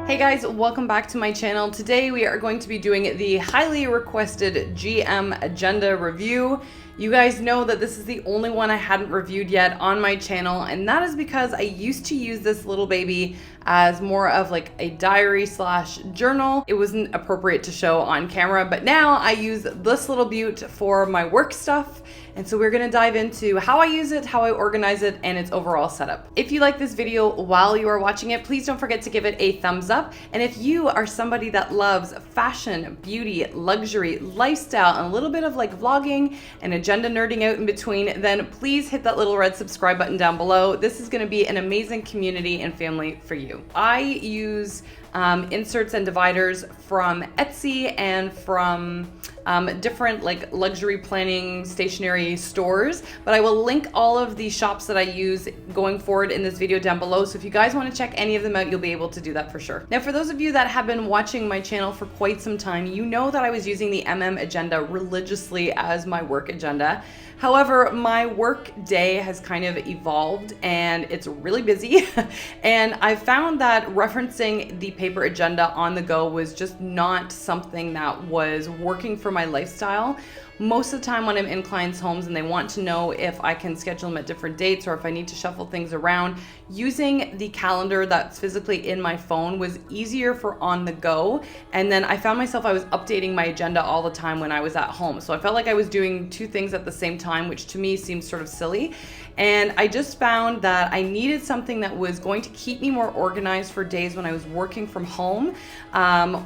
Hey guys, welcome back to my channel. Today we are going to be doing the highly requested GM agenda review. You guys know that this is the only one I hadn't reviewed yet on my channel, and that is because I used to use this little baby as more of like a diary slash journal. It wasn't appropriate to show on camera, but now I use this little beaut for my work stuff. And so we're gonna dive into how I use it, how I organize it, and its overall setup. If you like this video while you are watching it, please don't forget to give it a thumbs up. And if you are somebody that loves fashion, beauty, luxury, lifestyle, and a little bit of like vlogging and agenda nerding out in between, then please hit that little red subscribe button down below. This is gonna be an amazing community and family for you. I use inserts and dividers from Etsy and from different like luxury planning stationery stores, but I will link all of the shops that I use going forward in this video down below. So if you guys want to check any of them out, you'll be able to do that for sure. Now, for those of you that have been watching my channel for quite some time, you know that I was using the agenda religiously as my work agenda. However, my work day has kind of evolved and it's really busy. And I found that referencing the paper agenda on the go was just not something that was working for my lifestyle. Most of the time when I'm in clients' homes and they want to know if I can schedule them at different dates or if I need to shuffle things around, using the calendar that's physically in my phone was easier for on the go. And then I found myself, I was updating my agenda all the time when I was at home. So I felt like I was doing two things at the same time, which to me seems sort of silly. And I just found that I needed something that was going to keep me more organized for days when I was working from home,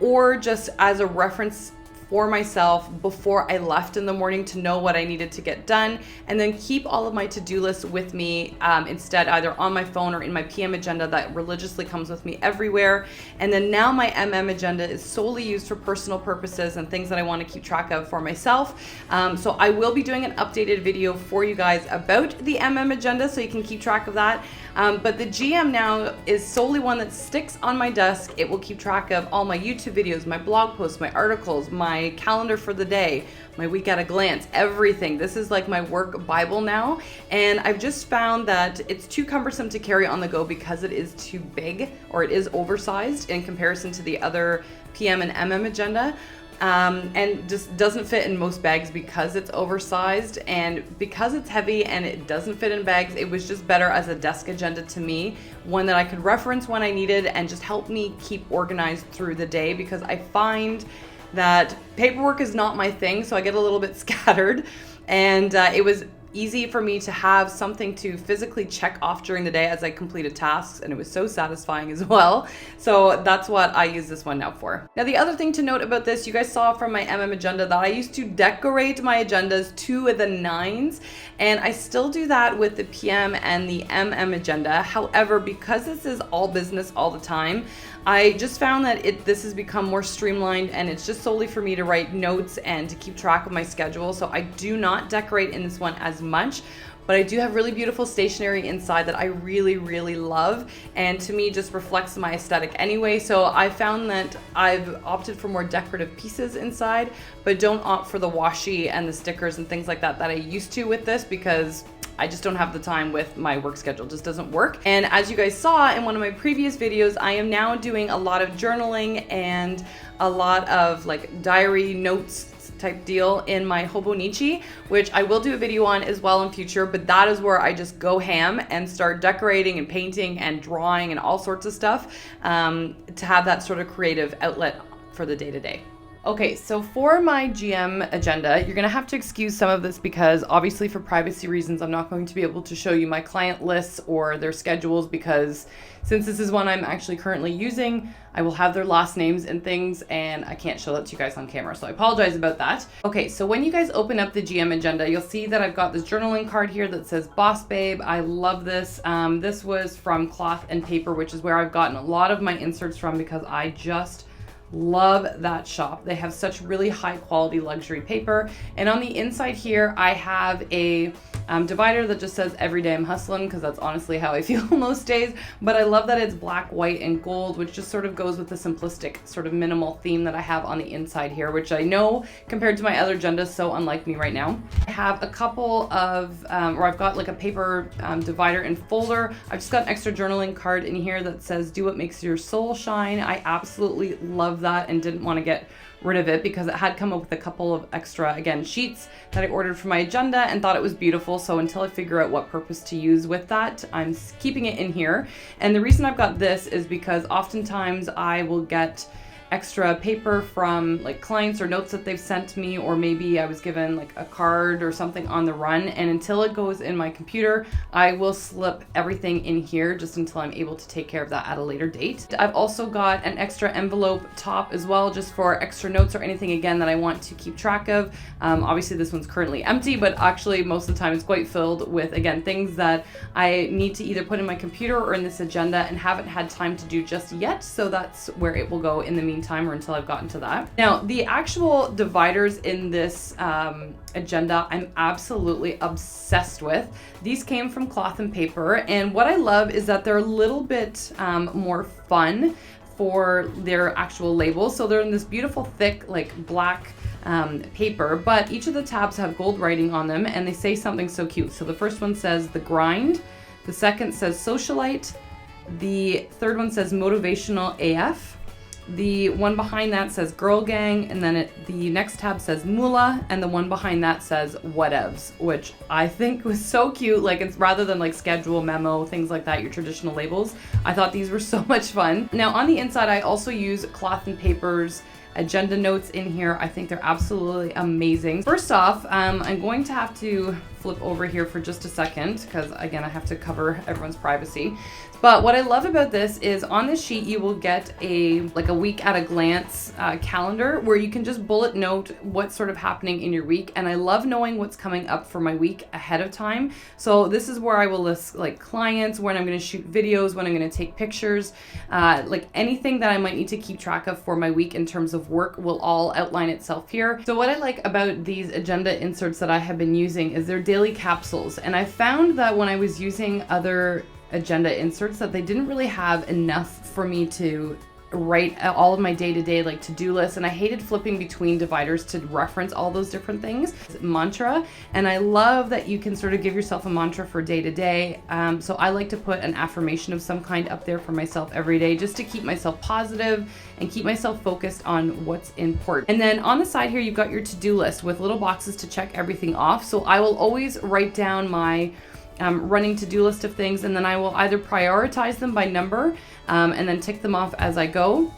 or just as a reference for myself before I left in the morning to know what I needed to get done, and then keep all of my to-do lists with me instead, either on my phone or in my PM agenda that religiously comes with me everywhere. And then now my agenda is solely used for personal purposes and things that I want to keep track of for myself. So I will be doing an updated video for you guys about the agenda so you can keep track of that. But the GM now is solely one that sticks on my desk. It will keep track of all my YouTube videos, my blog posts, my articles, my calendar for the day, my week at a glance, everything. This is like my work Bible now. And I've just found that it's too cumbersome to carry on the go because it is too big, or it is oversized in comparison to the other PM and agenda. And just doesn't fit in most bags because it's oversized, and because it's heavy and it doesn't fit in bags, it was just better as a desk agenda to me, one that I could reference when I needed and just help me keep organized through the day, because I find that paperwork is not my thing, so I get a little bit scattered, and it was easy for me to have something to physically check off during the day as I completed tasks, and it was so satisfying as well. So that's what I use this one now for. Now, the other thing to note about this, you guys saw from my agenda that I used to decorate my agendas to the nines, and I still do that with the PM and the agenda. However, because this is all business all the time, I just found that this has become more streamlined, and it's just solely for me to write notes and to keep track of my schedule. So I do not decorate in this one as much, but I do have really beautiful stationery inside that I really, really love, and to me just reflects my aesthetic anyway. So I found that I've opted for more decorative pieces inside, but don't opt for the washi and the stickers and things like that that I used to with this, because I just don't have the time with my work schedule. It just doesn't work. And as you guys saw in one of my previous videos, I am now doing a lot of journaling and a lot of like diary notes type deal in my Hobonichi, which I will do a video on as well in future, but that is where I just go ham and start decorating and painting and drawing and all sorts of stuff to have that sort of creative outlet for the day-to-day. Okay, so for my GM agenda, you're gonna have to excuse some of this because obviously for privacy reasons, I'm not going to be able to show you my client lists or their schedules, because since this is one I'm actually currently using, I will have their last names and things, and I can't show that to you guys on camera, so I apologize about that. Okay, so when you guys open up the GM agenda, you'll see that I've got this journaling card here that says Boss Babe. I love this. This was from Cloth and Paper, which is where I've gotten a lot of my inserts from, because I just love that shop. They have such really high quality luxury paper. And on the inside here, I have a divider that just says every day I'm hustling, because that's honestly how I feel most days. But I love that it's black, white, and gold, which just sort of goes with the simplistic sort of minimal theme that I have on the inside here, which I know compared to my other agendas, so unlike me right now. I have a couple of, or I've got like a paper divider and folder. I've just got an extra journaling card in here that says, do what makes your soul shine. I absolutely love that and didn't want to get rid of it because it had come up with a couple of extra, again, sheets that I ordered for my agenda and thought it was beautiful. So until I figure out what purpose to use with that, I'm keeping it in here. And the reason I've got this is because oftentimes I will get extra paper from like clients or notes that they've sent me, or maybe I was given like a card or something on the run, and until it goes in my computer, I will slip everything in here just until I'm able to take care of that at a later date. I've also got an extra envelope top as well, just for extra notes or anything again that I want to keep track of. Obviously this one's currently empty, but actually most of the time it's quite filled with, again, things that I need to either put in my computer or in this agenda and haven't had time to do just yet, so that's where it will go in the meantime, or until I've gotten to that. Now, the actual dividers in this agenda, I'm absolutely obsessed with. These came from Cloth and Paper, and what I love is that they're a little bit more fun for their actual labels. So they're in this beautiful thick, like black paper, but each of the tabs have gold writing on them, and they say something so cute. So the first one says The Grind, the second says Socialite, the third one says Motivational AF, the one behind that says Girl Gang, and then the next tab says Moolah, and the one behind that says Whatevs, which I think was so cute. Like, it's rather than like schedule, memo, things like that, your traditional labels, I thought these were so much fun. Now on the inside, I also use Cloth and Paper's agenda notes in here. I think they're absolutely amazing. First off, I'm going to have to flip over here for just a second because, again, I have to cover everyone's privacy. But what I love about this is on this sheet you will get a week at a glance calendar where you can just bullet note what's sort of happening in your week. And I love knowing what's coming up for my week ahead of time. So this is where I will list like clients, when I'm going to shoot videos, when I'm going to take pictures, like anything that I might need to keep track of for my week in terms of work will all outline itself here. So what I like about these agenda inserts that I have been using is they're daily capsules. And I found that when I was using other agenda inserts that they didn't really have enough for me to write all of my day-to-day like to-do lists, and I hated flipping between dividers to reference all those different things. Mantra, and I love that you can sort of give yourself a mantra for day-to-day. So I like to put an affirmation of some kind up there for myself every day just to keep myself positive and keep myself focused on what's important. And then on the side here you've got your to-do list with little boxes to check everything off. So I will always write down my running to-do list of things, and then I will either prioritize them by number and then tick them off as I go,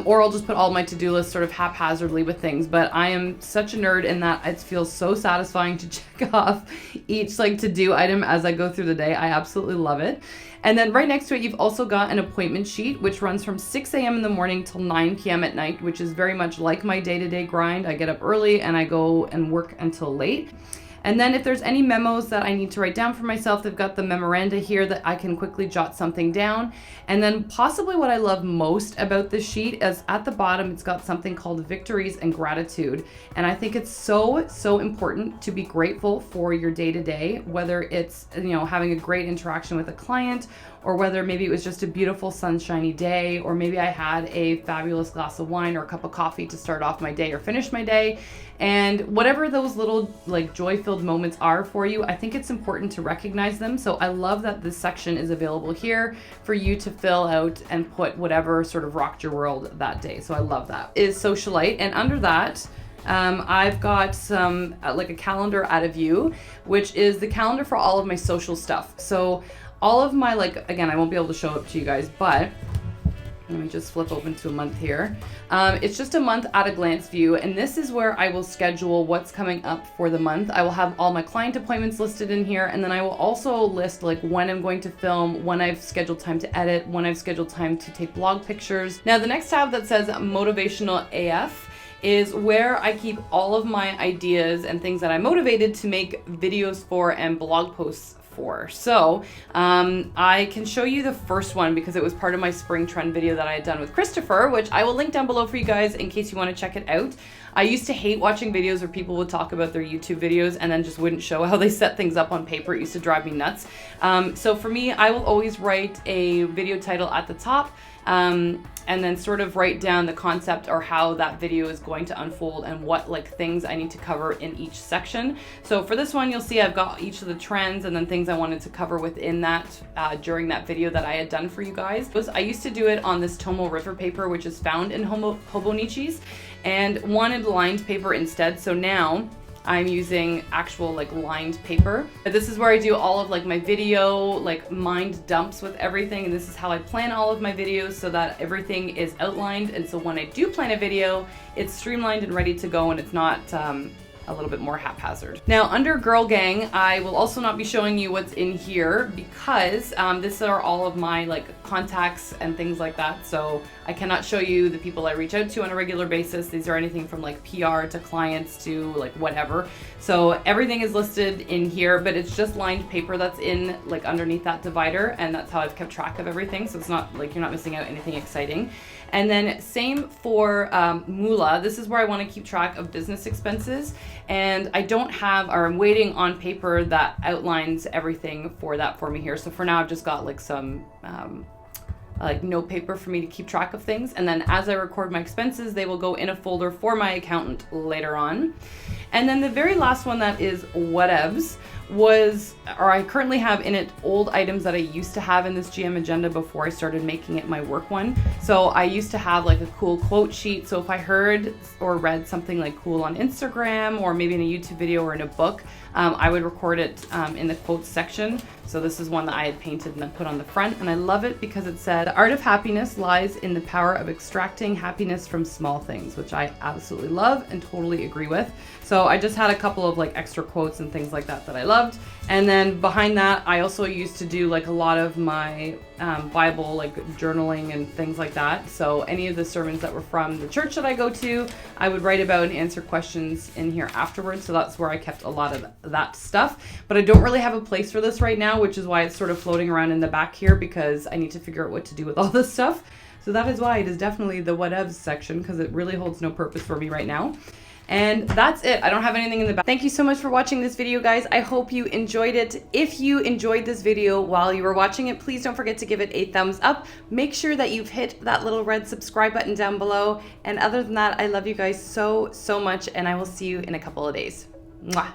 or I'll just put all my to-do lists sort of haphazardly with things. But I am such a nerd in that it feels so satisfying to check off each like to-do item as I go through the day. I absolutely love it. And then right next to it, you've also got an appointment sheet, which runs from 6 a.m. in the morning till 9 p.m. at night, which is very much like my day-to-day grind. I get up early and I go and work until late. And then if there's any memos that I need to write down for myself, they've got the memoranda here that I can quickly jot something down. And then possibly what I love most about this sheet is at the bottom, it's got something called victories and gratitude. And I think it's so, so important to be grateful for your day-to-day, whether it's, having a great interaction with a client, or whether maybe it was just a beautiful sunshiny day, or maybe I had a fabulous glass of wine or a cup of coffee to start off my day or finish my day. And whatever those little like joy-filled moments are for you, I think it's important to recognize them. So I love that this section is available here for you to fill out and put whatever sort of rocked your world that day. So I love that. Is Socialite, and under that, I've got some like a calendar out of view, which is the calendar for all of my social stuff. So all of my, again, I won't be able to show it to you guys, but let me just flip open to a month here. It's just a month at a glance view, and this is where I will schedule what's coming up for the month. I will have all my client appointments listed in here, and then I will also list like when I'm going to film, when I've scheduled time to edit, when I've scheduled time to take blog pictures. Now the next tab that says Motivational AF is where I keep all of my ideas and things that I'm motivated to make videos for and blog posts for. So I can show you the first one because it was part of my spring trend video that I had done with Christopher, which I will link down below for you guys in case you want to check it out. I used to hate watching videos where people would talk about their YouTube videos and then just wouldn't show how they set things up on paper. It used to drive me nuts. So for me, I will always write a video title at the top, and then sort of write down the concept or how that video is going to unfold and what like things I need to cover in each section. So for this one, you'll see I've got each of the trends and then things I wanted to cover within that during that video that I had done for you guys. I used to do it on this Tomo River paper, which is found in Hobonichis, and wanted lined paper instead. So now I'm using actual like lined paper. This is where I do all of like my video, like mind dumps with everything. And this is how I plan all of my videos so that everything is outlined. And so when I do plan a video, it's streamlined and ready to go and it's not a little bit more haphazard. Now under Girl Gang, I will also not be showing you what's in here because these are all of my like contacts and things like that. So I cannot show you the people I reach out to on a regular basis. These are anything from like PR to clients to like whatever. So everything is listed in here, but it's just lined paper that's in like underneath that divider, and that's how I've kept track of everything. So it's not like you're not missing out anything exciting. And then same for Moolah. This is where I want to keep track of business expenses. And I don't have, or I'm waiting on paper that outlines everything for that for me here. So for now, I've just got like some like note paper for me to keep track of things. And then as I record my expenses, they will go in a folder for my accountant later on. And then the very last one that is whatevs was, or I currently have in it old items that I used to have in this GM agenda before I started making it my work one. So I used to have like a cool quote sheet. So if I heard or read something like cool on Instagram or maybe in a YouTube video or in a book, I would record it in the quotes section. So this is one that I had painted and then put on the front, and I love it because it said, "The art of happiness lies in the power of extracting happiness from small things," which I absolutely love and totally agree with. So I just had a couple of like extra quotes and things like that that I loved. And then behind that, I also used to do like a lot of my Bible, like journaling and things like that. So any of the sermons that were from the church that I go to, I would write about and answer questions in here afterwards. So that's where I kept a lot of that stuff. But I don't really have a place for this right now, which is why it's sort of floating around in the back here because I need to figure out what to do with all this stuff. So that is why it is definitely the whatevs section because it really holds no purpose for me right now. And that's it. I don't have anything in the back. Thank you so much for watching this video, guys. I hope you enjoyed it. If you enjoyed this video while you were watching it, please don't forget to give it a thumbs up. Make sure that you've hit that little red subscribe button down below. And other than that, I love you guys so, so much, and I will see you in a couple of days. Mwah.